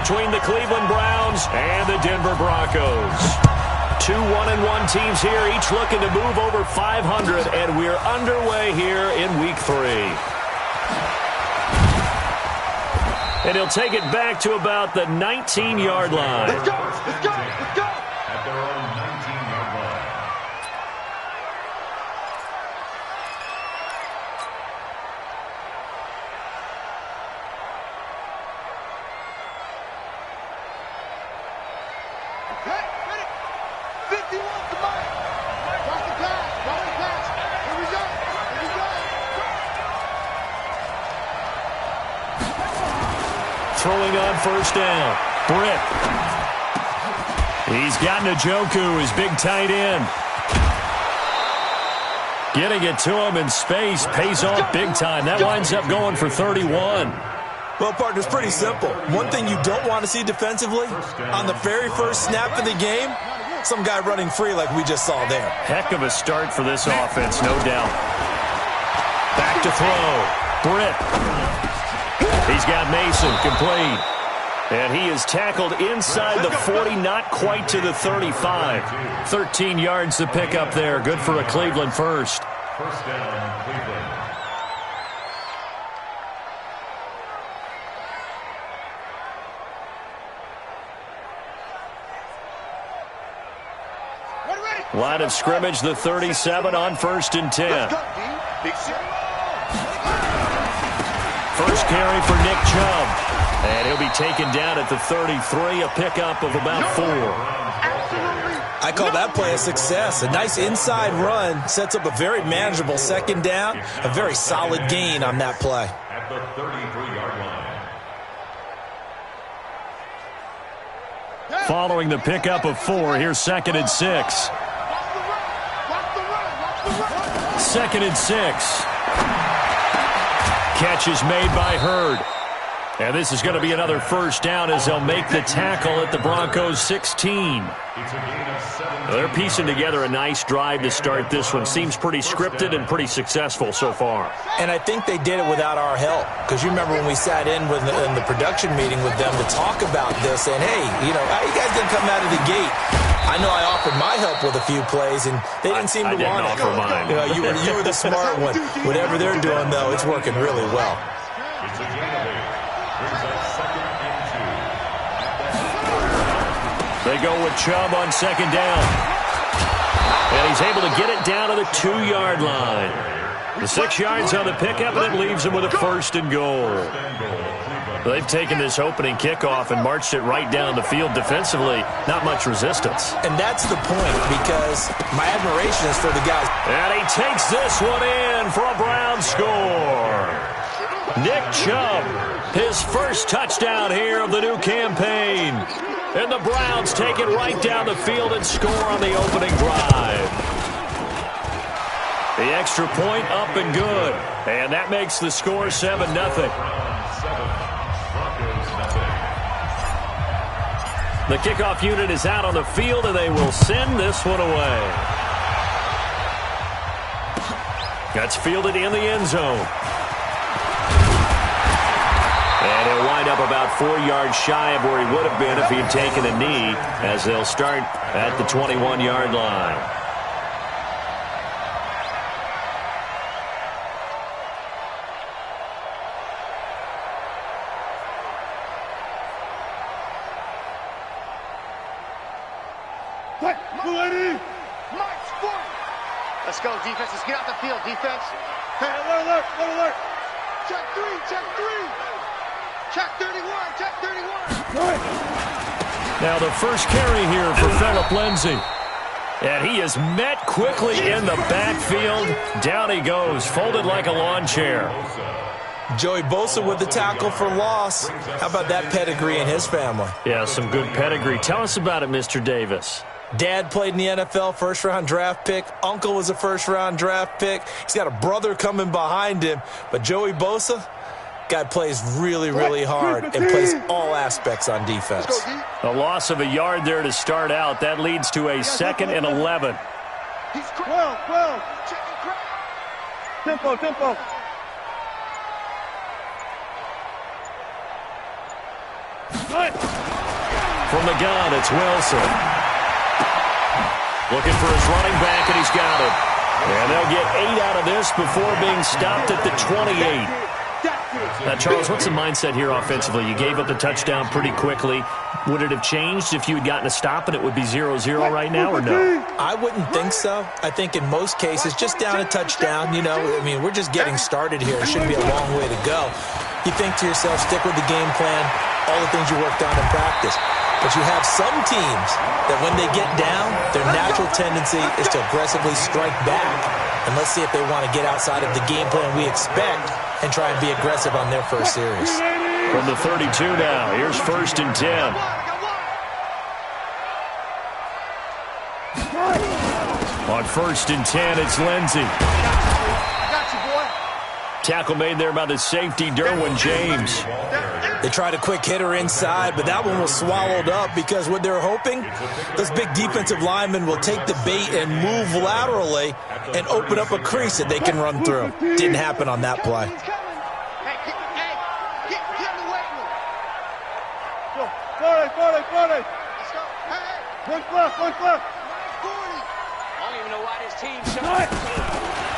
between the Cleveland Browns and the Denver Broncos. Two 1-1 teams here, each looking to move over 500, and we're underway here in Week 3. And he'll take it back to about the 19-yard line. Let's go, let's go, let's go. At their own 19-yard line. Hey, ready? 51 to Mike. Watch the pass, watch the pass. Here we go, here we go. Throwing on first down. Britt. He's got Njoku, his big tight end. Getting it to him in space pays off big time. That winds up going for 31. Well, partner, it's pretty simple. One thing you don't want to see defensively, on the very first snap of the game, some guy running free like we just saw there. Heck of a start for this offense, no doubt. Back to throw. Britt. He's got Mason complete. And he is tackled inside the 40, not quite to the 35. 13 yards to pick up there. Good for a Cleveland first. First down, Cleveland. Line of scrimmage, the 37 on 1st and 10. First carry for Nick Chubb. And he'll be taken down at the 33, a pickup of about 4. I call that play a success. A nice inside run sets up a very manageable second down. A very solid gain on that play. At the 33-yard line. Following the pickup of 4, here's 2nd and 6. 2nd and 6. Catch is made by Hurd. And this is going to be another first down as they'll make the tackle at the Broncos 16. They're piecing together a nice drive to start this one. Seems pretty scripted and pretty successful so far. And I think they did it without our help. Because you remember when we sat in the production meeting with them to talk about this, and hey, you know, how you guys didn't come out of the gate? I know I offered my help with a few plays, and they didn't seem to want it. I didn't offer mine. You know, you were the smart one. Whatever they're doing, though, it's working really well. It's a gain of 8. Brings up 2nd and 2. They go with Chubb on 2nd down. And he's able to get it down to the 2-yard line. The 6 yards on the pickup, and it leaves him with a 1st and goal. They've taken this opening kickoff and marched it right down the field defensively. Not much resistance. And that's the point, because my admiration is for the guys. And he takes this one in for a Brown score. Nick Chubb, his first touchdown here of the new campaign. And the Browns take it right down the field and score on the opening drive. The extra point up and good. And that makes the score 7-0. The kickoff unit is out on the field, and they will send this one away. That's fielded in the end zone. And he'll wind up about 4 yards shy of where he would have been if he'd taken a knee, as they'll start at the 21-yard line. Let's go, defense. Let's get out the field, defense. Hey, alert, alert. Check 3, check 3. Check 31, check 31. Now the first carry here for Phillip Lindsay. And he is met quickly in the backfield. Down he goes, folded like a lawn chair. Joey Bosa with the tackle for loss. How about that pedigree in his family? Yeah, some good pedigree. Tell us about it, Mr. Davis. Dad played in the NFL, first-round draft pick. Uncle was a first-round draft pick. He's got a brother coming behind him. But Joey Bosa, guy plays really, really hard and plays all aspects on defense. A loss of a yard there to start out. That leads to a 2nd and 11. He's 12. Tempo. From the gun, it's Wilson. Looking for his running back, and he's got it. And they'll get 8 out of this before being stopped at the 28. Now, Charles, what's the mindset here offensively? You gave up the touchdown pretty quickly. Would it have changed if you had gotten a stop and it would be 0-0 right now, or no? I wouldn't think so. I think in most cases, just down a touchdown, you know, I mean, we're just getting started here. It shouldn't be a long way to go. You think to yourself, stick with the game plan, all the things you worked on in practice. But you have some teams that when they get down, their natural tendency is to aggressively strike back. And let's see if they want to get outside of the game plan we expect and try and be aggressive on their first series. From the 32 now, here's 1st and 10. On 1st and 10, it's Lindsey. Tackle made there by the safety, Derwin James. They tried a quick hitter inside, but that one was swallowed up because what they're hoping, those big defensive linemen will take the bait and move laterally and open up a crease that they can run through. Didn't happen on that play.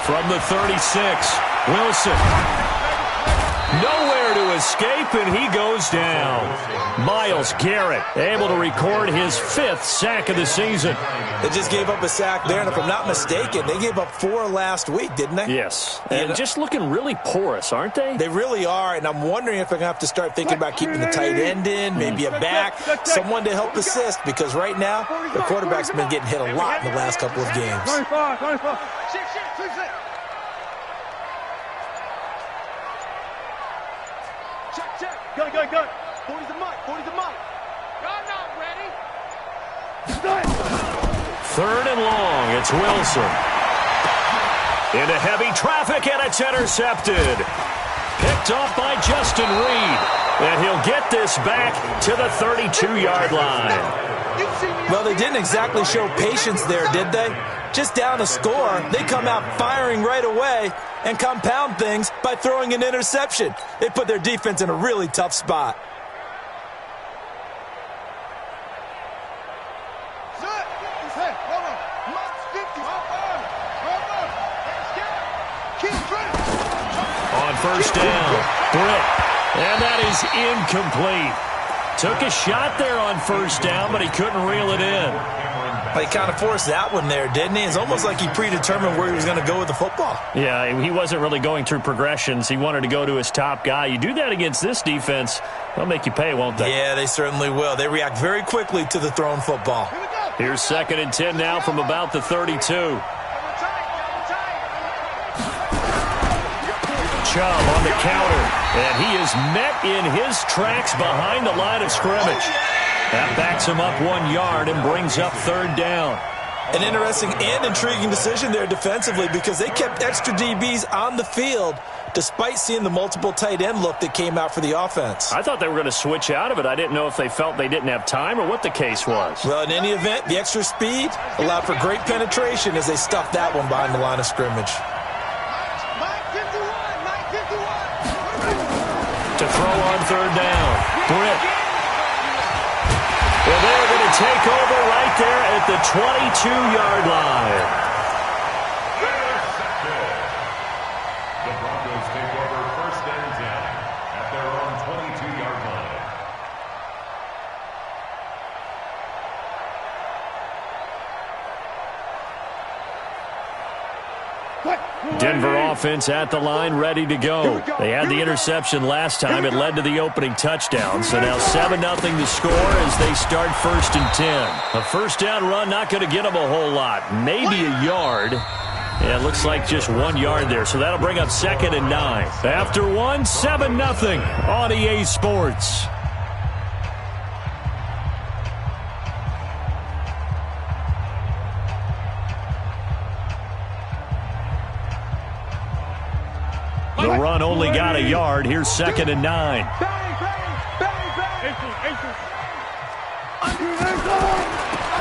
From the 36, Wilson. Nowhere to escape, and he goes down. Myles Garrett able to record his 5th sack of the season. They just gave up a sack there, and if I'm not mistaken, they gave up 4 last week, didn't they? Yes, and just looking really porous, aren't they? They really are, and I'm wondering if they're going to have to start thinking about keeping the tight end in, maybe a back, someone to help assist, because right now, the quarterback's been getting hit a lot in the last couple of games. Go. 40's the mark. Y'all not ready. 3rd and long, it's Wilson. Into heavy traffic, and it's intercepted. Picked off by Justin Reed. And he'll get this back to the 32-yard line. Well, they didn't exactly show patience there, did they? Just down a score, they come out firing right away and compound things by throwing an interception. They put their defense in a really tough spot. On 1st down, Britt. And that is incomplete. Took a shot there on 1st down, but he couldn't reel it in. He kind of forced that one there, didn't he? It's almost like he predetermined where he was going to go with the football. Yeah, he wasn't really going through progressions. He wanted to go to his top guy. You do that against this defense, they'll make you pay, won't they? Yeah, they certainly will. They react very quickly to the thrown football. Here's 2nd and 10 now from about the 32. Chubb on the counter, and he is met in his tracks behind the line of scrimmage. That backs him up 1 yard and brings up 3rd down. An interesting and intriguing decision there defensively because they kept extra DBs on the field despite seeing the multiple tight end look that came out for the offense. I thought they were going to switch out of it. I didn't know if they felt they didn't have time or what the case was. Well, in any event, the extra speed allowed for great penetration as they stuffed that one behind the line of scrimmage. To throw on 3rd down, Britt. Well, they're going to take over right there at the 22-yard line. The Broncos take over 1st and 10 at their own 22-yard line. Denver offense at the line, ready to go. They had the interception last time. It led to the opening touchdown. So now 7-0 to score as they start 1st and 10. A 1st down run not going to get them a whole lot. Maybe a yard. Yeah, it looks like just 1 yard there. So that'll bring up 2nd and 9. After 1, 7-0 on EA Sports. The run only got a yard. Here's 2nd and 9.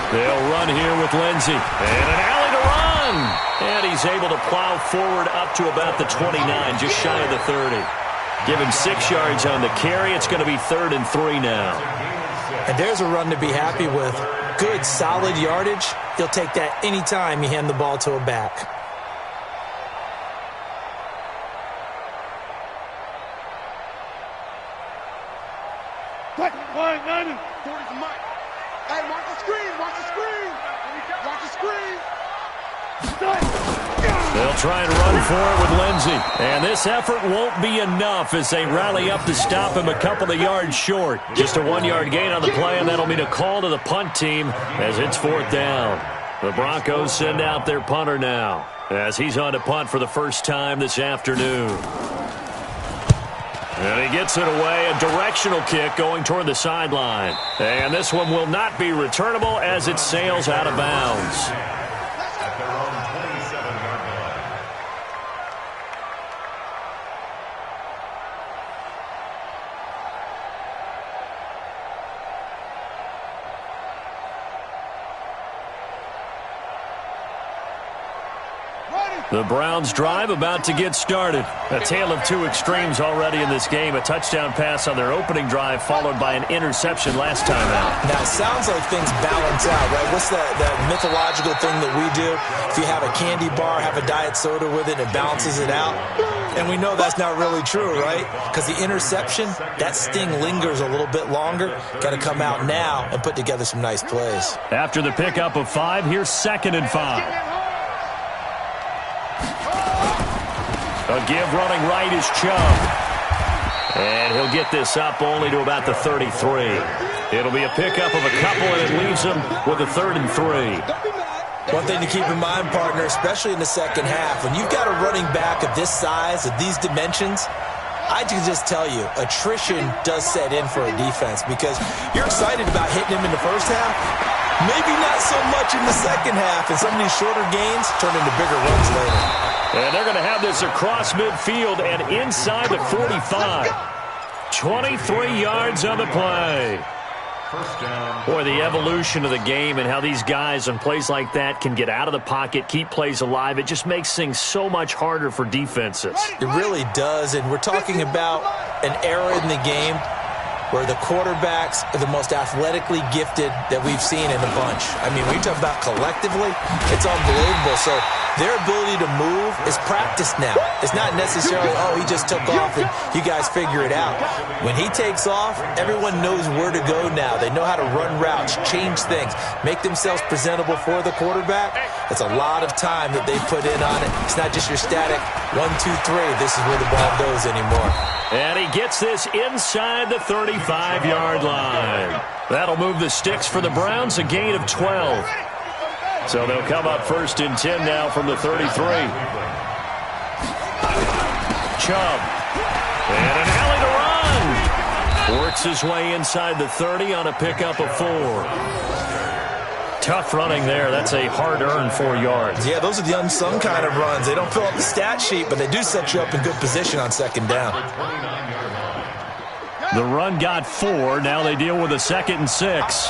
They'll run here with Lindsey. And an alley to run. And he's able to plow forward up to about the 29, just shy of the 30. Give him 6 yards on the carry. It's going to be 3rd and 3 now. And there's a run to be happy with. Good, solid yardage. He'll take that anytime you hand the ball to a back. Wide, 90. 40 for Mike. Hey, mark the screen, watch the screen. Watch the screen. They'll try and run for it with Lindsey. And this effort won't be enough as they rally up to stop him a couple of yards short. Just a 1-yard gain on the play, and that'll mean a call to the punt team as it's 4th down. The Broncos send out their punter now as he's on to punt for the first time this afternoon. And he gets it away, a directional kick going toward the sideline. And this one will not be returnable as it sails out of bounds. At their own 27-yard line. The Browns drive about to get started. A tale of two extremes already in this game. A touchdown pass on their opening drive followed by an interception last time out. Now, it sounds like things balance out, right? What's that mythological thing that we do? If you have a candy bar, have a diet soda with it, it balances it out. And we know that's not really true, right? Because the interception, that sting lingers a little bit longer. Got to come out now and put together some nice plays. After the pickup of 5, here's 2nd and 5. A give running right is Chubb. And he'll get this up only to about the 33. It'll be a pickup of a couple, and it leaves him with a 3rd and 3. One thing to keep in mind, partner, especially in the second half, when you've got a running back of this size, of these dimensions, I can just tell you, attrition does set in for a defense because you're excited about hitting him in the first half. Maybe not so much in the second half, and some of these shorter gains turn into bigger runs later. And they're going to have this across midfield and inside the 45. 23 yards on the play. First down. Boy, the evolution of the game and how these guys on plays like that can get out of the pocket, keep plays alive, it just makes things so much harder for defenses. It really does, and we're talking about an era in the game where the quarterbacks are the most athletically gifted that we've seen in a bunch. I mean, when you talk about collectively, it's unbelievable. So their ability to move is practiced now. It's not necessarily, oh, he just took off and you guys figure it out. When he takes off, everyone knows where to go now. They know how to run routes, change things, make themselves presentable for the quarterback. It's a lot of time that they put in on it. It's not just your static 1, 2, 3. This is where the ball goes anymore. And he gets this inside the 35-yard line. That'll move the sticks for the Browns, a gain of 12. So they'll come up 1st and 10 now from the 33. Chubb. And an alley to run. Works his way inside the 30 on a pickup of 4. Tough running there. That's a hard-earned 4 yards. Yeah, those are the unsung kind of runs. They don't fill up the stat sheet, but they do set you up in good position on 2nd down. The run got 4. Now they deal with a 2nd and 6.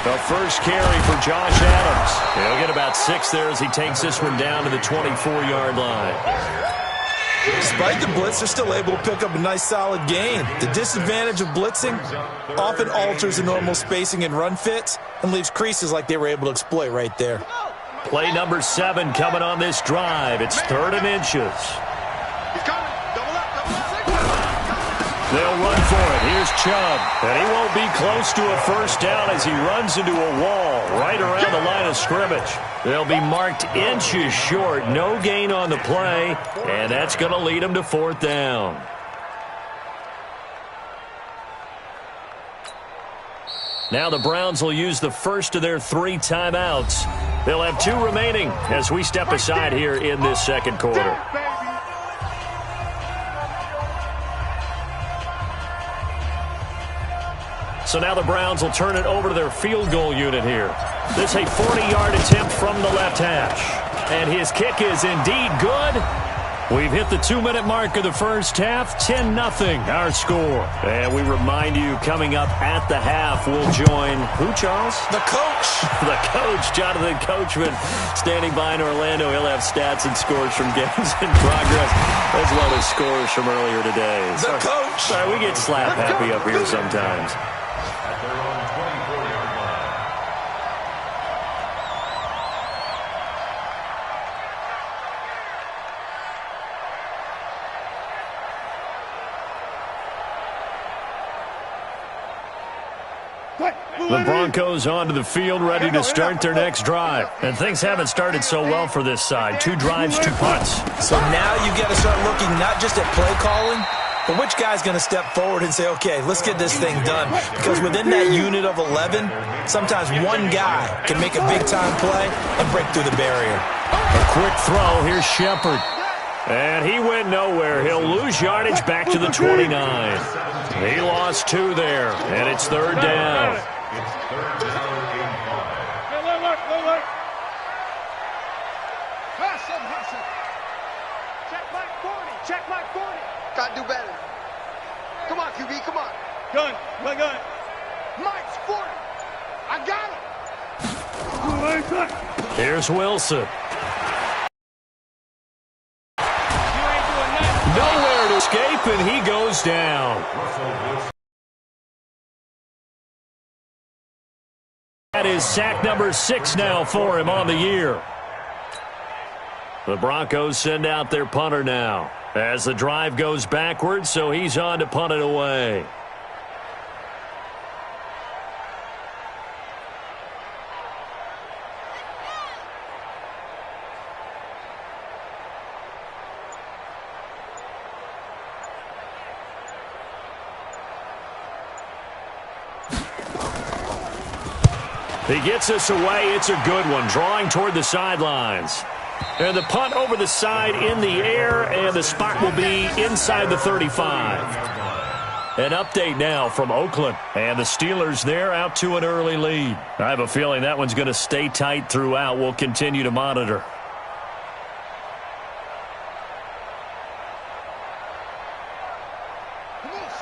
The first carry for Josh Adams. He'll get about 6 there as he takes this one down to the 24-yard line. Despite the blitz, they're still able to pick up a nice solid gain. The disadvantage of blitzing often alters the normal spacing and run fits and leaves creases like they were able to exploit right there. Play number 7 coming on this drive. It's 3rd and inches. They'll run for it. Here's Chubb. And he won't be close to a first down as he runs into a wall right around the line of scrimmage. They'll be marked inches short. No gain on the play. And that's going to lead them to 4th down. Now the Browns will use the first of their 3 timeouts. They'll have 2 remaining as we step aside here in this second quarter. So now the Browns will turn it over to their field goal unit here. This a 40-yard attempt from the left hash. And his kick is indeed good. We've hit the 2-minute mark of the first half, 10-0 our score. And we remind you, coming up at the half, we'll join who, Charles? The coach. The coach, Jonathan Coachman, standing by in Orlando. He'll have stats and scores from games in progress, as well as scores from earlier today. The coach. Sorry, we get slap happy up here sometimes. At their own 24-yard line. The Broncos onto the field, ready to start their next drive. And things haven't started so well for this side. 2 drives, 2 punts. So now you got to start looking not just at play calling, but which guy's going to step forward and say, okay, let's get this thing done. Because within that unit of 11, sometimes one guy can make a big-time play and break through the barrier. A quick throw. Here's Shepard. And he went nowhere. He'll lose yardage back to the 29. He lost 2 there, and it's 3rd down. It's 3rd down and 5. Look. Hustle. Check Mike 40. Gotta do better. Come on, QB, come on. Gun. Mike's 40. I got him. Here's Wilson. Nowhere to escape, and he goes down. That is sack number 6 now for him on the year. The Broncos send out their punter now as the drive goes backwards, so he's on to punt it away. He gets us away. It's a good one, drawing toward the sidelines. And the punt over the side in the air, and the spot will be inside the 35. An update now from Oakland, and the Steelers there out to an early lead. I have a feeling that one's going to stay tight throughout. We'll continue to monitor.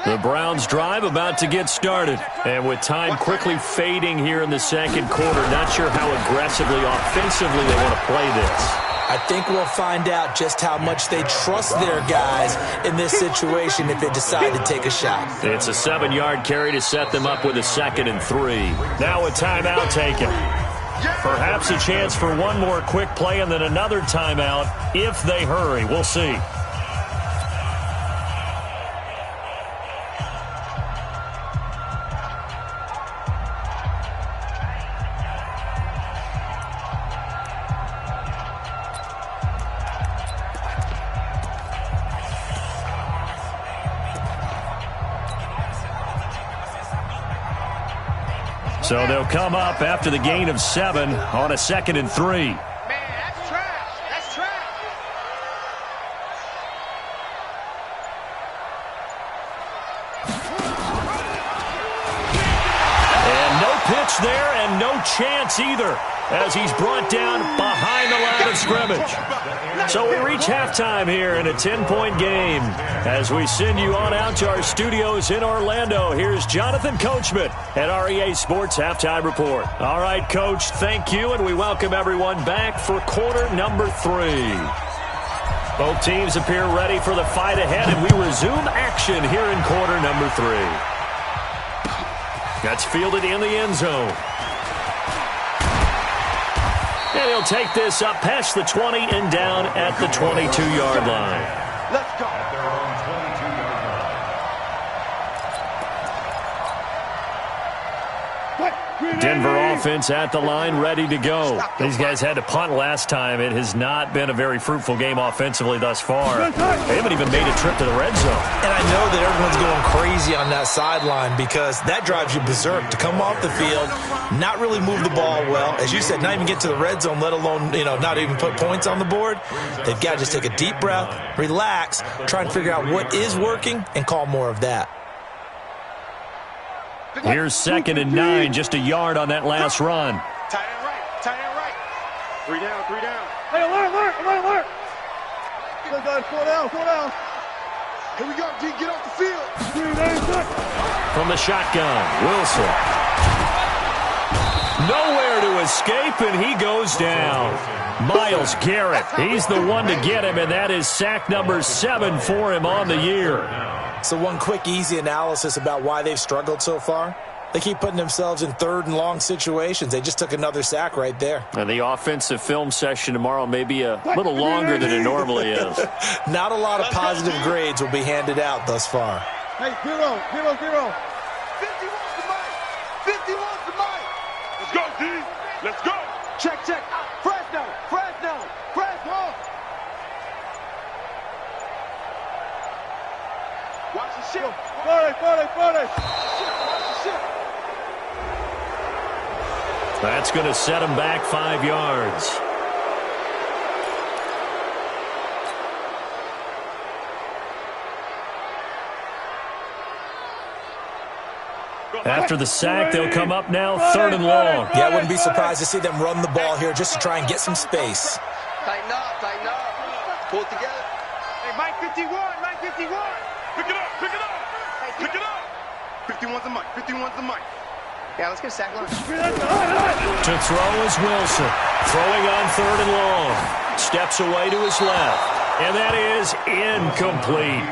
The Browns drive about to get started. And with time quickly fading here in the second quarter, not sure how aggressively, offensively they want to play this. I think we'll find out just how much they trust their guys in this situation if they decide to take a shot. It's a 7-yard carry to set them up with a 2nd and 3. Now a timeout taken. Perhaps a chance for one more quick play and then another timeout if they hurry. We'll see. So they'll come up after the gain of 7 on a 2nd and 3. Man, that's trash. And no pitch there and no chance either as he's brought down behind the line of scrimmage. So we reach halftime here in a 10-point game. As we send you on out to our studios in Orlando, here's Jonathan Coachman at REA Sports Halftime Report. All right, Coach, thank you, and we welcome everyone back for quarter number 3. Both teams appear ready for the fight ahead, and we resume action here in quarter number 3. That's fielded in the end zone. And he'll take this up past the 20 and down at the 22-yard line. Let's go. At their own 22-yard line. Denver offense at the line, ready to go. These guys had to punt last time. It has not been a very fruitful game offensively thus far. They haven't even made a trip to the red zone. And I know that everyone's going crazy on that sideline because that drives you berserk to come off the field, not really move the ball well. As you said, not even get to the red zone, let alone, not even put points on the board. They've got to just take a deep breath, relax, try and figure out what is working, and call more of that. Here's 2nd and 9, just a yard on that last run. Tight end right. 3 down. Hey, alert! Slow down. Here we go, D. Get off the field. From the shotgun, Wilson. Nowhere to escape, and he goes down. Myles Garrett, he's the one to get him, and that is sack number 7 for him on the year. So one quick, easy analysis about why they've struggled so far. They keep putting themselves in third and long situations. They just took another sack right there. And the offensive film session tomorrow may be a little longer than it normally is. Not a lot of positive grades will be handed out thus far. Hey, 0. 50 wants the mic. 50 wants the mic. Let's go, D. Let's go. Check. Fresno. Watch the shit. 40. That's going to set him back 5 yards. After the sack, they'll come up now 3rd and long. Yeah, I wouldn't be surprised to see them run the ball here just to try and get some space. Tighten up. Pull it together. Hey, Mike 51. Pick it up. 51's the mic. Yeah, let's get a sack line. To throw is Wilson. Throwing on 3rd and long. Steps away to his left. And that is incomplete.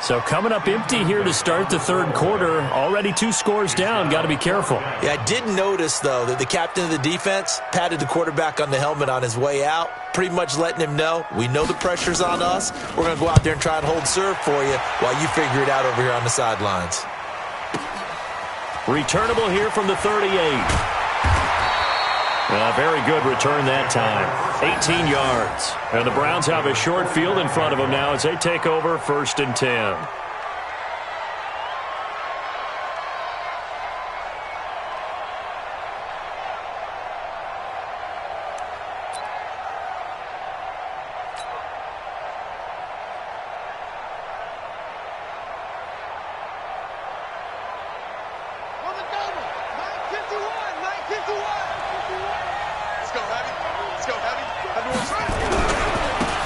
So coming up empty here to start the 3rd quarter. Already 2 scores down. Got to be careful. Yeah, I did notice, though, that the captain of the defense patted the quarterback on the helmet on his way out, pretty much letting him know, we know the pressure's on us. We're going to go out there and try and hold serve for you while you figure it out over here on the sidelines. Returnable here from the 38. Very good return that time. 18 yards. And the Browns have a short field in front of them now as they take over 1st and 10.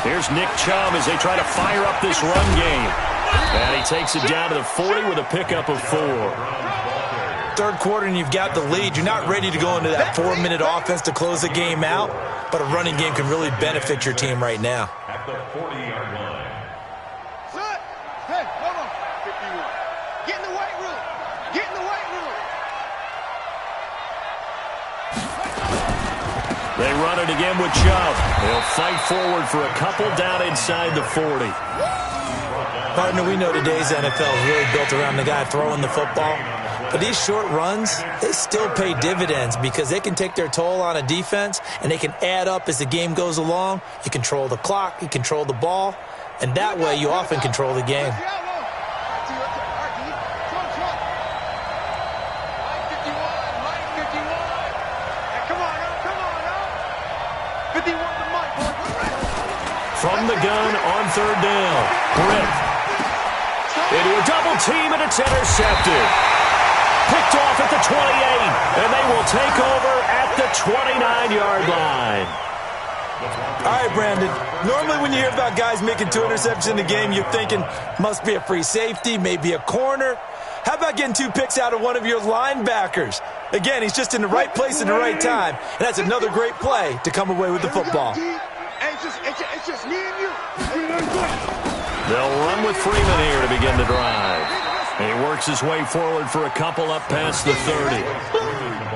Here's Nick Chubb as they try to fire up this run game. And he takes it down to the 40 with a pickup of 4. 3rd quarter and you've got the lead. You're not ready to go into that 4-minute offense to close the game out, but a running game can really benefit your team right now. At the 40-yard line. Hey, hold on. 51. Get in the weight room. They run it again with Chubb. They'll fight forward for a couple down inside the 40. Partner, we know today's NFL is really built around the guy throwing the football. But these short runs, they still pay dividends because they can take their toll on a defense and they can add up as the game goes along. You control the clock, you control the ball, and that way you often control the game. From the gun on 3rd down. Britt. Into a double team, and it's intercepted. Picked off at the 28, and they will take over at the 29-yard line. All right, Brandon. Normally when you hear about guys making 2 interceptions in the game, you're thinking must be a free safety, maybe a corner. How about getting 2 picks out of one of your linebackers? Again, he's just in the right place at the right time, and that's another great play to come away with the football. It's just me and you. They'll run with Freeman here to begin the drive. And he works his way forward for a couple up past the 30.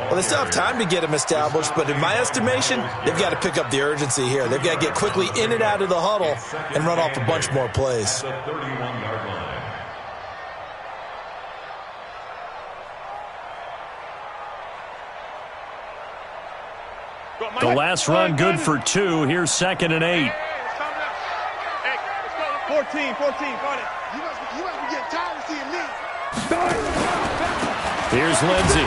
Well, they still have time to get him established, but in my estimation, they've got to pick up the urgency here. They've got to get quickly in and out of the huddle and run off a bunch more plays. The 31-yard line. The last run good for 2. Here's 2nd and 8. 14. You must be getting tired of seeing me. Here's Lindsey.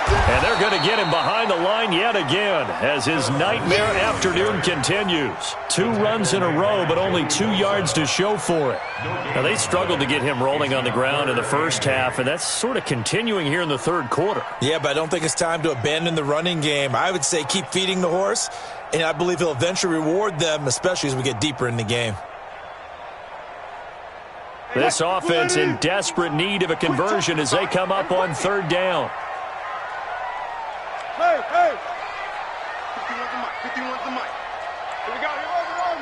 And they're going to get him behind the line yet again as his nightmare afternoon continues. 2 runs in a row, but only 2 yards to show for it. Now, they struggled to get him rolling on the ground in the first half, and that's sort of continuing here in the 3rd quarter. Yeah, but I don't think it's time to abandon the running game. I would say keep feeding the horse, and I believe he'll eventually reward them, especially as we get deeper in the game. This offense in desperate need of a conversion as they come up on third down. Hey, hey. 51's the mic. 51's the mic. Here we go. Here we go.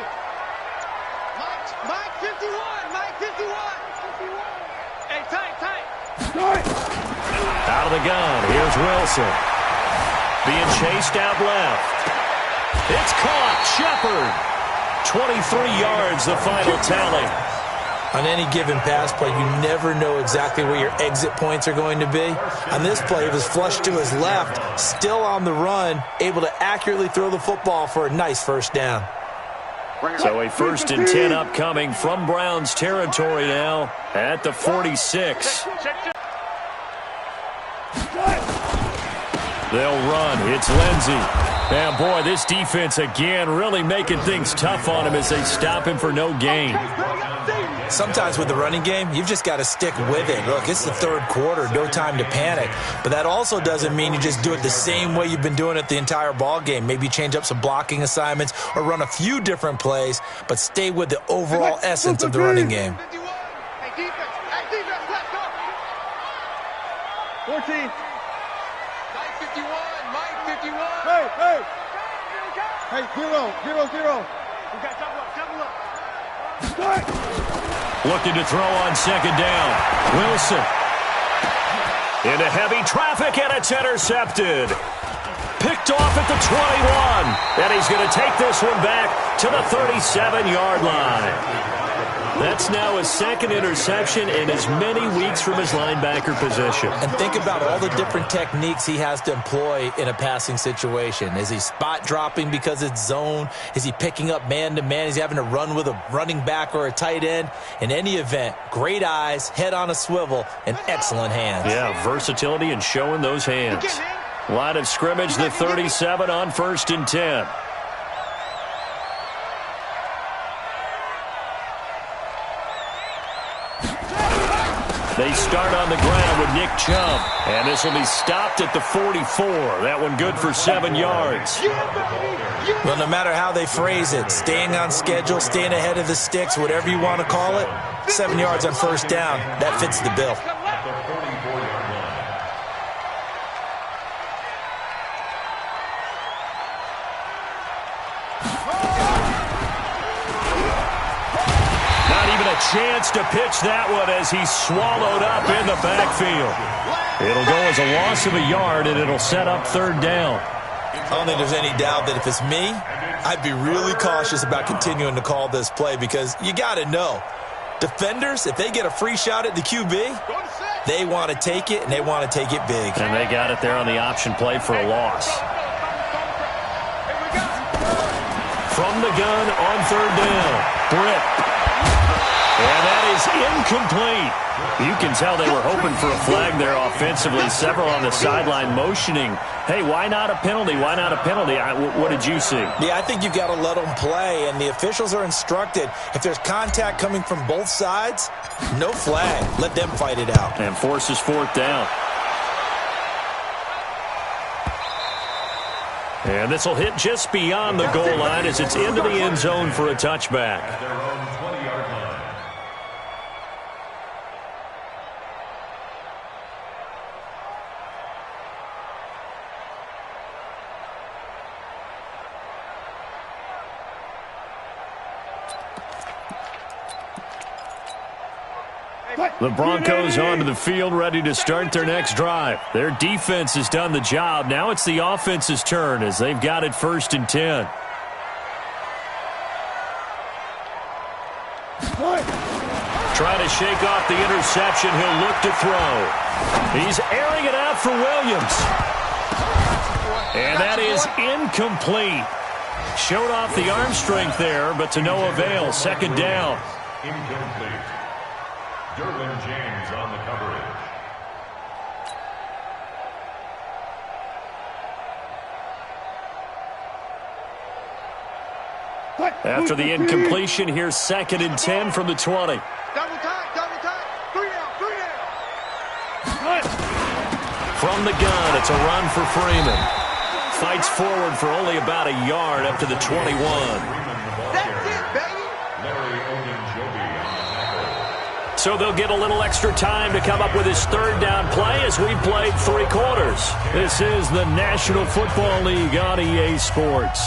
Mike 51. Mike 51. Hey, tight. Out of the gun. Here's Wilson. Being chased out left. It's caught. Shepard. 23 yards, the final tally. On any given pass play, you never know exactly where your exit points are going to be. On this play, it was flushed to his left, still on the run, able to accurately throw the football for a nice first down. So a 1st and 10 upcoming from Browns territory now at the 46. They'll run. It's Lindsey. And, boy, this defense again really making things tough on him as they stop him for no gain. Sometimes with the running game, you've just got to stick with it. Look, it's the third quarter, no time to panic. But that also doesn't mean you just do it the same way you've been doing it the entire ball game. Maybe change up some blocking assignments or run a few different plays, but stay with the overall essence of the running game. Hey, defense. Hey, defense. Let's go. 14. Mike 51. Mike 51. Hey, hey. Hey, 0. We got double up. Looking to throw on second down. Wilson. Into heavy traffic, and it's intercepted. Picked off at the 21. And he's going to take this one back to the 37-yard line. That's now his second interception in as many weeks from his linebacker position. And think about all the different techniques he has to employ in a passing situation. Is he spot dropping because it's zone? Is he picking up man-to-man? Is he having to run with a running back or a tight end? In any event, great eyes, head on a swivel, and excellent hands. Yeah, versatility and showing those hands. Line of scrimmage, the 37 on 1st and 10. They start on the ground with Nick Chubb. And this will be stopped at the 44. That one good for 7 yards. Well, no matter how they phrase it, staying on schedule, staying ahead of the sticks, whatever you want to call it, 7 yards on first down, that fits the bill. Chance to pitch that one as he's swallowed up in the backfield. It'll go as a loss of a yard, and it'll set up third down. I don't think there's any doubt that if it's me, I'd be really cautious about continuing to call this play because you got to know, defenders, if they get a free shot at the QB, they want to take it, and they want to take it big. And they got it there on the option play for a loss. From the gun on third down, Britt. And that is incomplete. You can tell they were hoping for a flag there offensively. Several on the sideline motioning, hey, why not a penalty? Why not a penalty? What did you see? Yeah, I think you've got to let them play, and the officials are instructed. If there's contact coming from both sides, no flag. Let them fight it out. And forces fourth down. And this will hit just beyond the goal line as it's into the end zone for a touchback. At their own 20-yard line. The Broncos onto the field, ready to start their next drive. Their defense has done the job. Now it's the offense's turn as they've got it 1st and 10. Trying to shake off the interception. He'll look to throw. He's airing it out for Williams. And that is incomplete. Showed off the arm strength there, but to no avail. 2nd down. Incomplete. Derwin James on the coverage. After the incompletion, here's 2nd and 10 from the 20. Double time. 3 down. From the gun, it's a run for Freeman. Fights forward for only about a yard up to the 21. That's it, baby. Larry Ogunjobi on the tackle. So they'll get a little extra time to come up with his third down play as we played 3 quarters. This is the National Football League on EA Sports.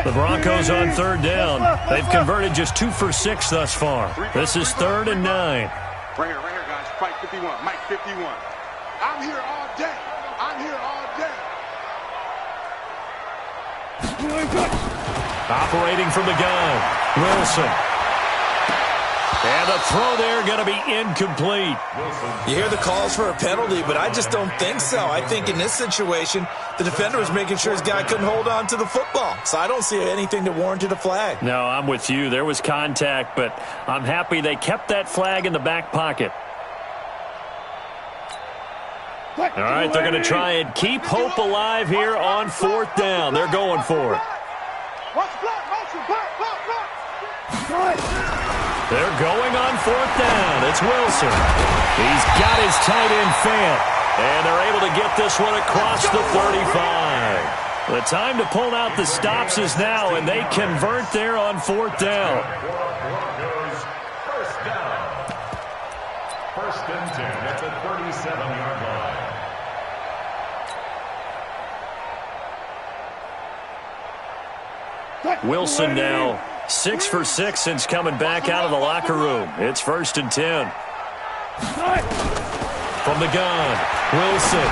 The Broncos on third down. They've converted just 2 for 6 thus far. This is 3rd and 9. Right here, guys. Fight 51. Mike 51. I'm here all day. I'm here all day. Operating from the gun. Wilson. And the throw there going to be incomplete. You hear the calls for a penalty, but I just don't think so. I think in this situation, the defender was making sure his guy couldn't hold on to the football. So I don't see anything that warranted a flag. No, I'm with you. There was contact, but I'm happy they kept that flag in the back pocket. All right, they're going to try and keep hope alive here on 4th down. They're going for it. They're going on 4th down. It's Wilson. He's got his tight end Fant. And they're able to get this one across the 35. The time to pull out the stops is now, and they convert there on 4th down. First down. 1st and 10 at the 37-yard line. Wilson now 6 for 6 since coming back out of the locker room. It's 1st and 10. From the gun, Wilson.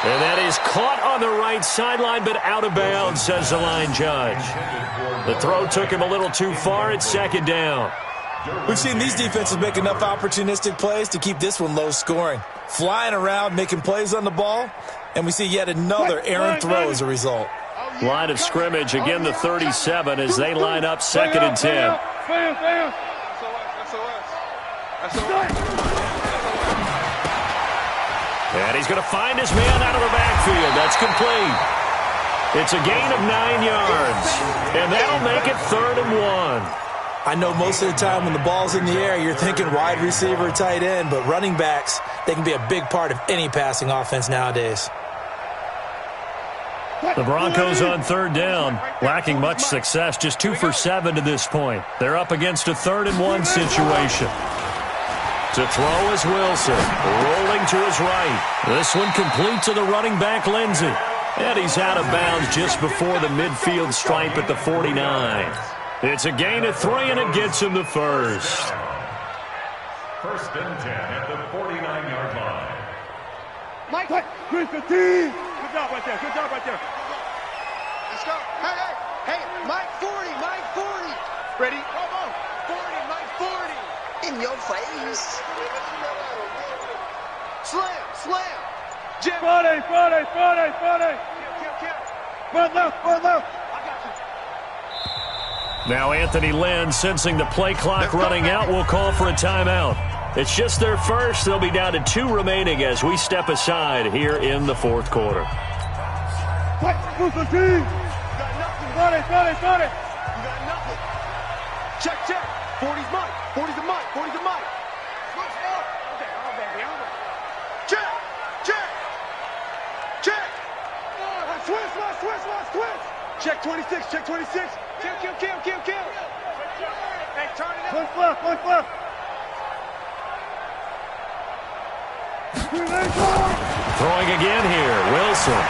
And that is caught on the right sideline, but out of bounds, says the line judge. The throw took him a little too far. It's 2nd down. We've seen these defenses make enough opportunistic plays to keep this one low scoring. Flying around, making plays on the ball, and we see yet another errant throw as a result. Line of scrimmage, again the 37 as they line up 2nd and 10. And he's going to find his man out of the backfield. That's complete. It's a gain of 9 yards. And that'll make it 3rd and 1. I know most of the time when the ball's in the air, you're thinking wide receiver, tight end, but running backs, they can be a big part of any passing offense nowadays. The Broncos on 3rd down, lacking much success, just 2 for 7 to this point. They're up against a 3rd and 1 situation. To throw is Wilson, rolling to his right. This one complete to the running back, Lindsey. And he's out of bounds just before the midfield stripe at the 49. It's a gain of 3, and it gets him the first. 1st and 10 at the 49-yard line. Mike, good team. Good job right there. Good job right there. Let's go. Hey, Mike 40, Mike 40. Ready? Come on. 40, Mike 40. In your face. Slam. Jim. 40. Front left. I got you. Now Anthony Lynn, sensing the play clock running out, will call for a timeout. It's just their first. They'll be down to 2 remaining as we step aside here in the 4th quarter. You got nothing. You got nothing. Check. 40's Mike. 40's a Mike. Switch up. Check. Switch. Check 26. Kill. Hey, turn it up. Push left. Throwing again here, Wilson.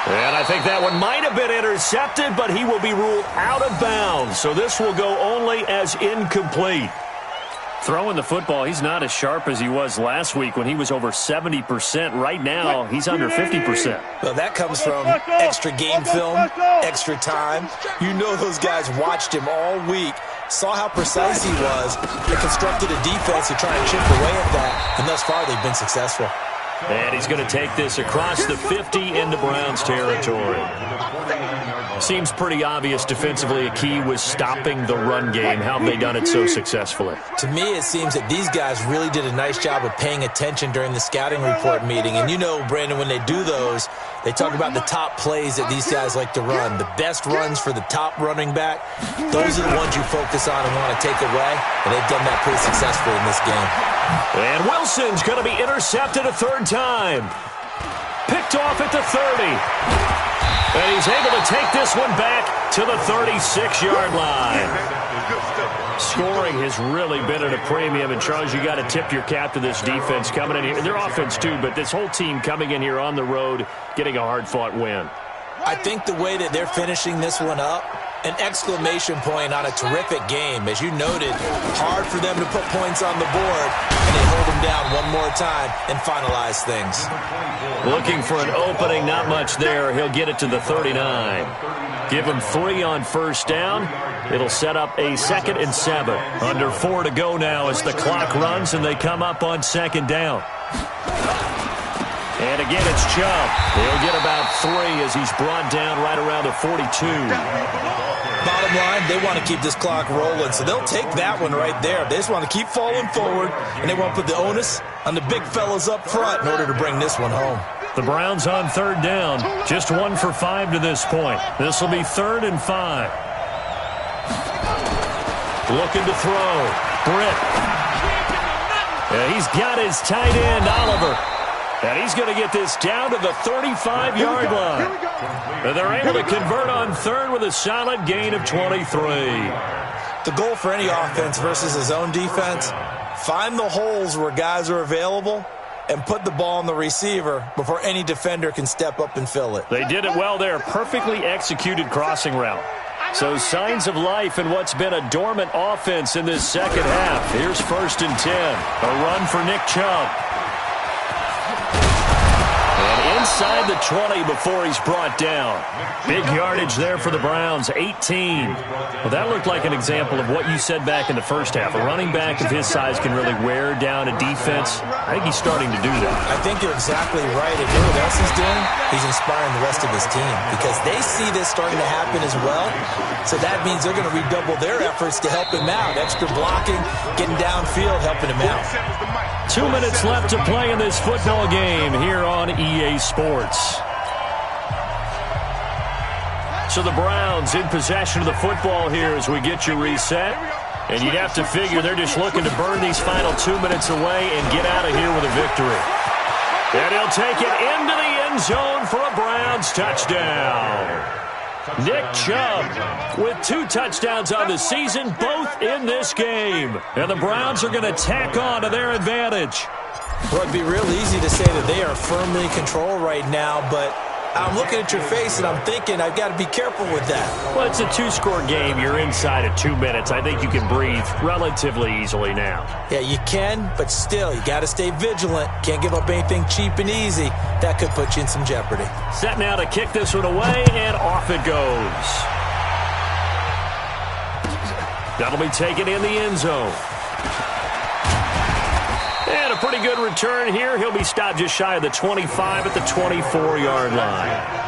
And I think that one might have been intercepted, but he will be ruled out of bounds. So this will go only as incomplete. Throwing the football, he's not as sharp as he was last week when he was over 70%. Right now, he's under 50%. Well, that comes from extra game film, extra time. You know those guys watched him all week, saw how precise he was, and constructed a defense to try and chip away at that. And thus far, they've been successful. And he's going to take this across the 50 into Browns territory. Seems pretty obvious defensively a key was stopping the run game. How have they done it so successfully? To me, it seems that these guys really did a nice job of paying attention during the scouting report meeting. And you know, Brandon, when they do those, they talk about the top plays that these guys like to run. The best runs for the top running back, those are the ones you focus on and want to take away. And they've done that pretty successfully in this game. And Wilson's going to be intercepted a third time. Picked off at the 30. And he's able to take this one back to the 36-yard line. Scoring has really been at a premium. And, Charles, you got to tip your cap to this defense coming in here. Their offense, too, but this whole team coming in here on the road, getting a hard-fought win. I think the way that they're finishing this one up, an exclamation point on a terrific game. As you noted, hard for them to put points on the board, and they hold them down one more time and finalize things. Looking for an opening, not much there. He'll get it to the 39. Give him 3 on first down. It'll set up a 2nd and 7. Under 4 to go now as the clock runs and they come up on 2nd down. And again, it's Chubb. He'll get about 3 as he's brought down right around the 42. Bottom line, they want to keep this clock rolling, so they'll take that one right there. They just want to keep falling forward, and they want to put the onus on the big fellas up front in order to bring this one home. The Browns on 3rd down. Just 1 for 5 to this point. This will be 3rd and 5. Looking to throw. Britt. And he's got his tight end, Oliver. And he's going to get this down to the 35-yard line. And they're able to convert on 3rd with a solid gain of 23. The goal for any offense versus his own defense, find the holes where guys are available and put the ball on the receiver before any defender can step up and fill it. They did it well there. Perfectly executed crossing route. So signs of life in what's been a dormant offense in this second half. Here's 1st and 10. A run for Nick Chubb. Inside the 20 before he's brought down. Big yardage there for the Browns, 18. Well, that looked like an example of what you said back in the first half. A running back of his size can really wear down a defense. I think he's starting to do that. I think you're exactly right. And you know what else he's doing? He's inspiring the rest of his team because they see this starting to happen as well. So that means they're going to redouble their efforts to help him out. Extra blocking, getting downfield, helping him out. 2 minutes left to play in this football game here on EA Sports. So the Browns in possession of the football here as we get you reset. And you'd have to figure they're just looking to burn these final 2 minutes away and get out of here with a victory. And he'll take it into the end zone for a Browns touchdown. Nick Chubb with 2 touchdowns on the season, both in this game. And the Browns are going to tack on to their advantage. Well, it'd be real easy to say that they are firmly in control right now, but I'm looking at your face and I'm thinking I've got to be careful with that. Well, it's a 2-score game. You're inside of 2 minutes. I think you can breathe relatively easily now. Yeah, you can, but still, you got to stay vigilant. Can't give up anything cheap and easy. That could put you in some jeopardy. Set now to kick this one away, and off it goes. That'll be taken in the end zone. And a pretty good return here. He'll be stopped just shy of the 25 at the 24-yard line.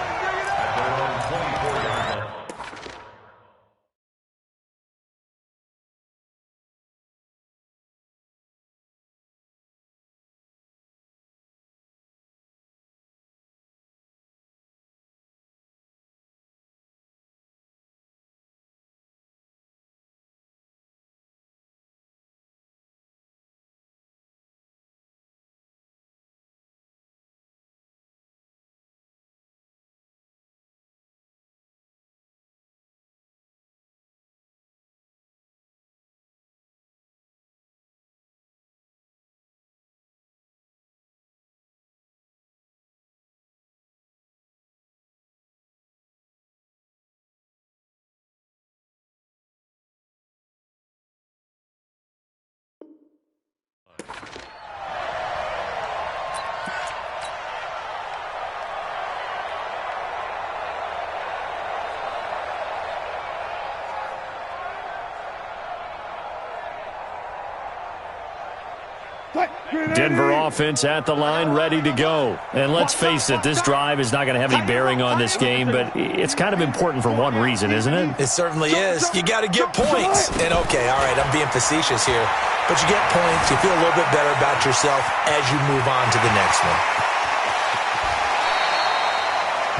Denver offense at the line, ready to go. And let's face it, this drive is not going to have any bearing on this game, but it's kind of important for one reason, isn't it? It certainly is. You got to get points. And, okay, all right, I'm being facetious here. But you get points, you feel a little bit better about yourself as you move on to the next one.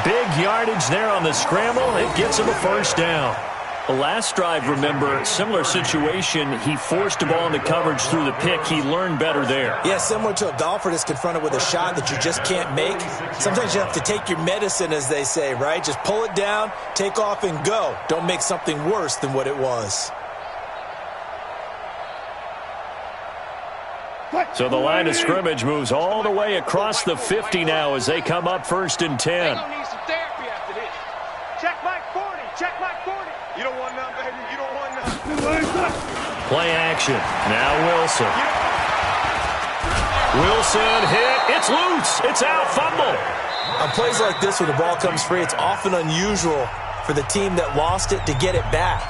Big yardage there on the scramble. It gets him a first down. The last drive, remember, similar situation. He forced the ball into coverage through the pick. He learned better there. Yeah, similar to a golfer that's confronted with a shot that you just can't make. Sometimes you have to take your medicine, as they say, right? Just pull it down, take off, and go. Don't make something worse than what it was. So the line of scrimmage moves all the way across the 50 now as they come up 1st and 10. Check Mike 40. Check Mike 40. You don't want none, baby. You don't want none. Play action. Now Wilson. Wilson hit. It's loose. It's out. Fumble. On plays like this where the ball comes free, it's often unusual for the team that lost it to get it back.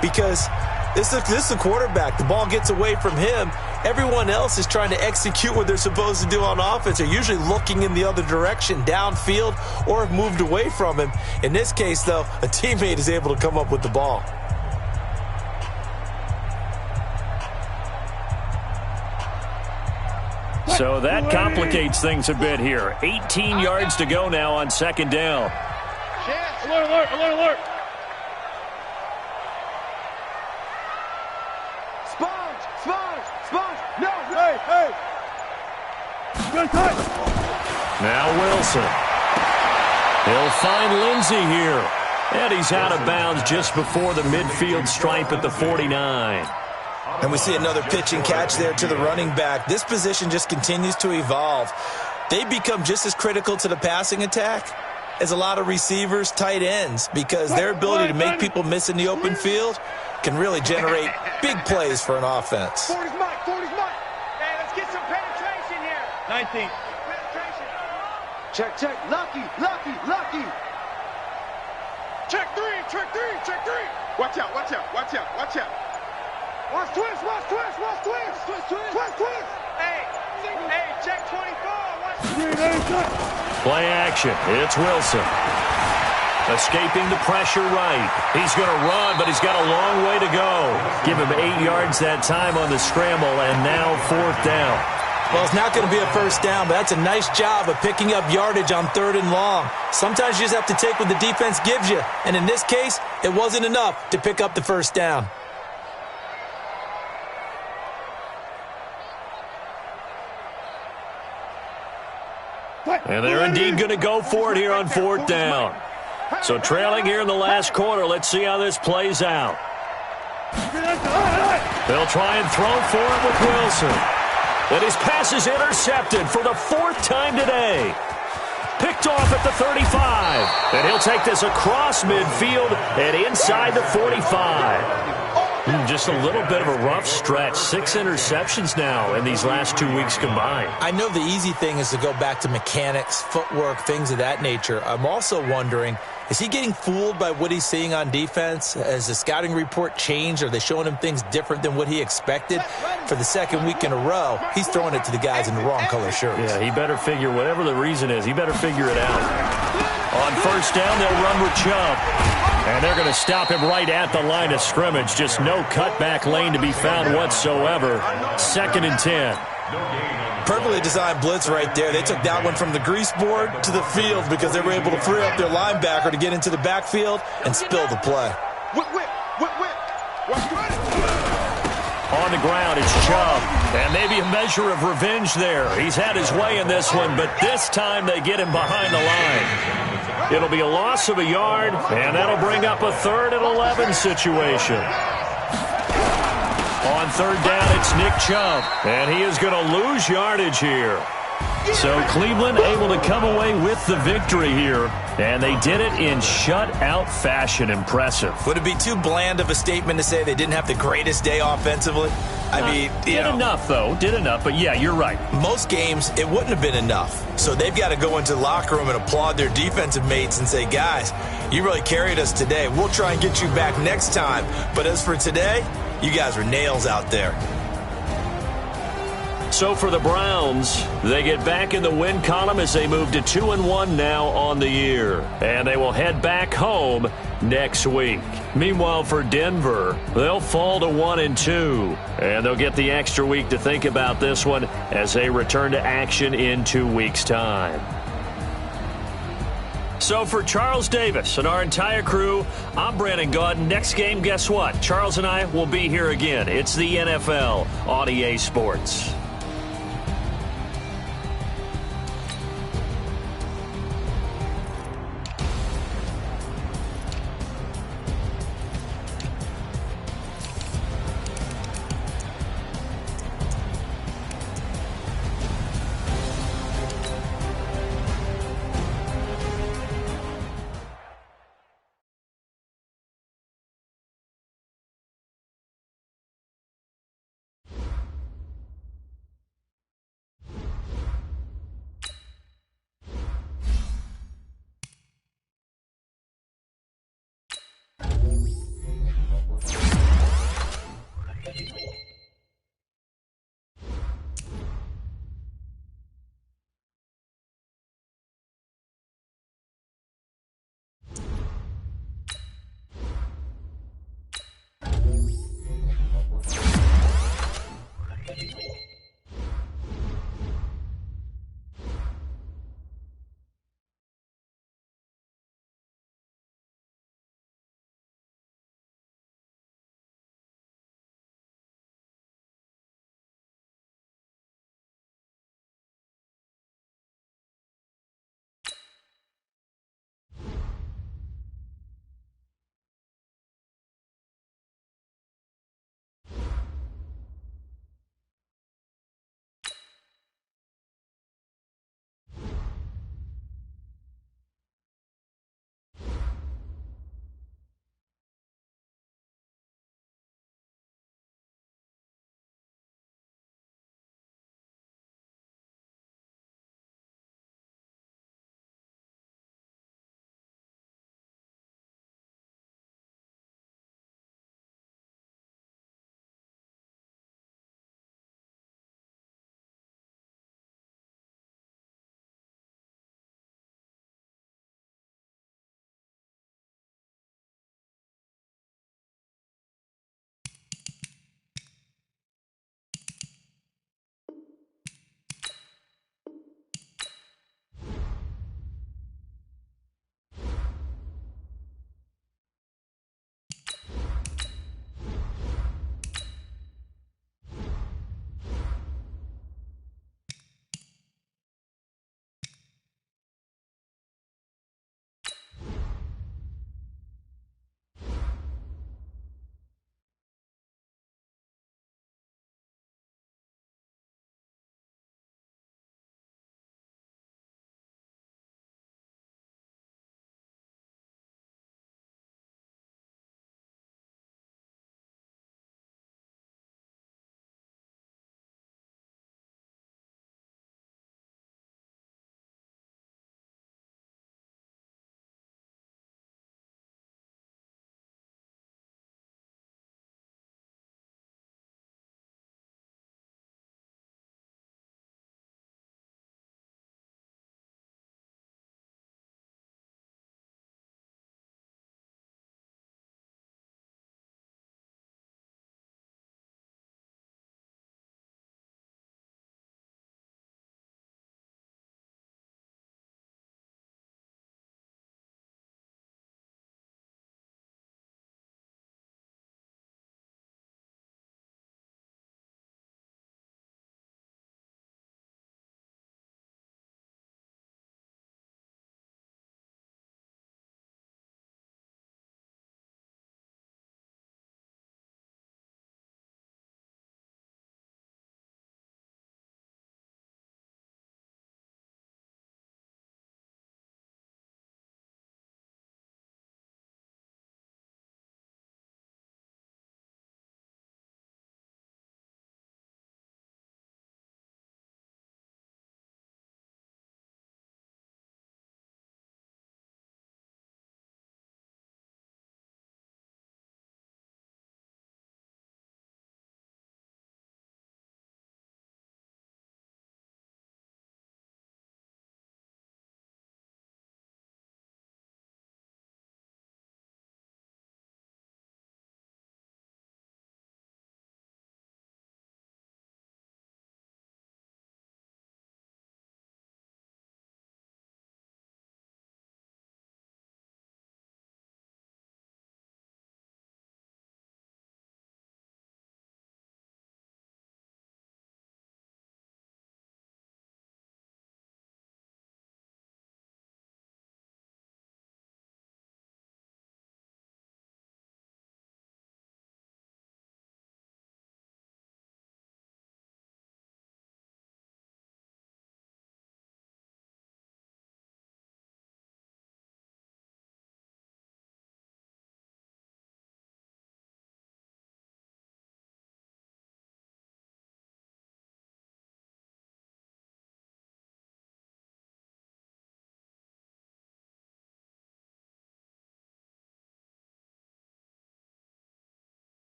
Because this is the quarterback. The ball gets away from him. Everyone else is trying to execute what they're supposed to do on offense. They're usually looking in the other direction, downfield, or have moved away from him. In this case, though, a teammate is able to come up with the ball. So that complicates things a bit here. 18 yards to go now on 2nd down. Alert, alert, alert, alert. No, hey. Good touch. Now Wilson. He'll find Lindsey here. And he's out of bounds just before the midfield stripe at the 49. And we see another pitch and catch there to the running back. This position just continues to evolve. They become just as critical to the passing attack as a lot of receivers, tight ends, because their ability to make people miss in the open field can really generate big plays for an offense. 40's Mike. Hey, let's get some penetration here. 19. Penetration. Check. Lucky. Check three. Watch out. Watch twist. Hey, check 24. Watch. Play action. It's Wilson. Escaping the pressure right. He's going to run, but he's got a long way to go. Give him 8 yards that time on the scramble, and now 4th down. Well, it's not going to be a first down, but that's a nice job of picking up yardage on 3rd and long. Sometimes you just have to take what the defense gives you, and in this case, it wasn't enough to pick up the first down. And they're indeed going to go for it here on 4th down. So trailing here in the last quarter, let's see how this plays out. They'll try and throw for it with Wilson. And his pass is intercepted for the 4th time today. Picked off at the 35. And he'll take this across midfield and inside the 45. Just a little bit of a rough stretch. 6 interceptions now in these last 2 weeks combined. I know the easy thing is to go back to mechanics, footwork, things of that nature. I'm also wondering, is he getting fooled by what he's seeing on defense? Has the scouting report changed? Are they showing him things different than what he expected? For the 2nd week in a row, he's throwing it to the guys in the wrong color shirts. Yeah, he better figure, whatever the reason is, he better figure it out. On 1st down, they'll run with Chubb. And they're going to stop him right at the line of scrimmage. Just no cutback lane to be found whatsoever. 2nd and 10. Perfectly designed blitz right there. They took that one from the grease board to the field because they were able to free up their linebacker to get into the backfield and spill the play. Whip. On the ground, it's Chubb. And maybe a measure of revenge there. He's had his way in this one, but this time they get him behind the line. It'll be a loss of a yard, and that'll bring up a 3rd and 11 situation. On 3rd down, it's Nick Chubb, and he is going to lose yardage here. So Cleveland able to come away with the victory here, and they did it in shutout fashion. Impressive. Would it be too bland of a statement to say they didn't have the greatest day offensively? I mean, did enough, though. Did enough, but yeah, you're right. Most games, it wouldn't have been enough. So they've got to go into the locker room and applaud their defensive mates and say, guys, you really carried us today. We'll try and get you back next time. But as for today, you guys were nails out there. So for the Browns, they get back in the win column as they move to 2-1 now on the year. And they will head back home next week. Meanwhile, for Denver, they'll fall to 1-2. And they'll get the extra week to think about this one as they return to action in 2 weeks' time. So for Charles Davis and our entire crew, I'm Brandon Gaudin. Next game, guess what? Charles and I will be here again. It's the NFL on EA Sports.